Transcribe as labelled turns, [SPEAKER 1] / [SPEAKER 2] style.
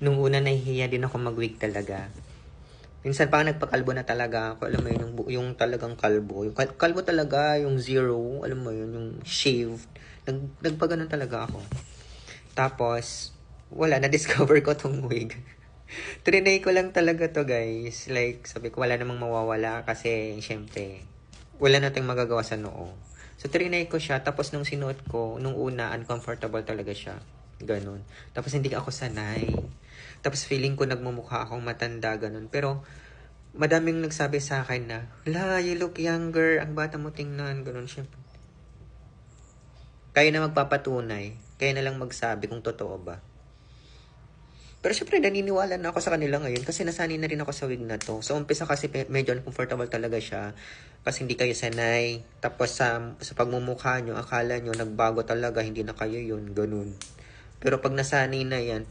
[SPEAKER 1] Nung una nahihiya din ako mag-wig talaga. Minsan pa nagpakalbo na talaga ako. Alam mo yun, yung talagang kalbo. Yung kalbo talaga, yung zero. Alam mo yun, yung shave. Nagpaganon talaga ako. Tapos, wala, na-discover ko tong wig. Trinay ko lang talaga to, guys. Like, sabi ko, wala namang mawawala kasi, syempre, wala nating magagawa sa noo. So, trinay ko siya. Tapos, nung sinuot ko, nung una, uncomfortable talaga siya. Ganun. Tapos, hindi ako sanay. Tapos, feeling ko nagmumukha akong matanda, ganun. Pero, madaming nagsabi sa akin na, la, you look younger. Ang bata mo tingnan. Ganun, syempre. Kaya na magpapatunay. Kaya na lang magsabi kung totoo ba. Pero syempre, naniniwala na ako sa kanila ngayon kasi nasanay na rin ako sa wig na to. So, umpisa kasi medyo uncomfortable talaga siya kasi hindi kayo sanay. Tapos sa pagmumukha nyo, akala nyo nagbago talaga, hindi na kayo yun, ganun. Pero pag nasanay na yan,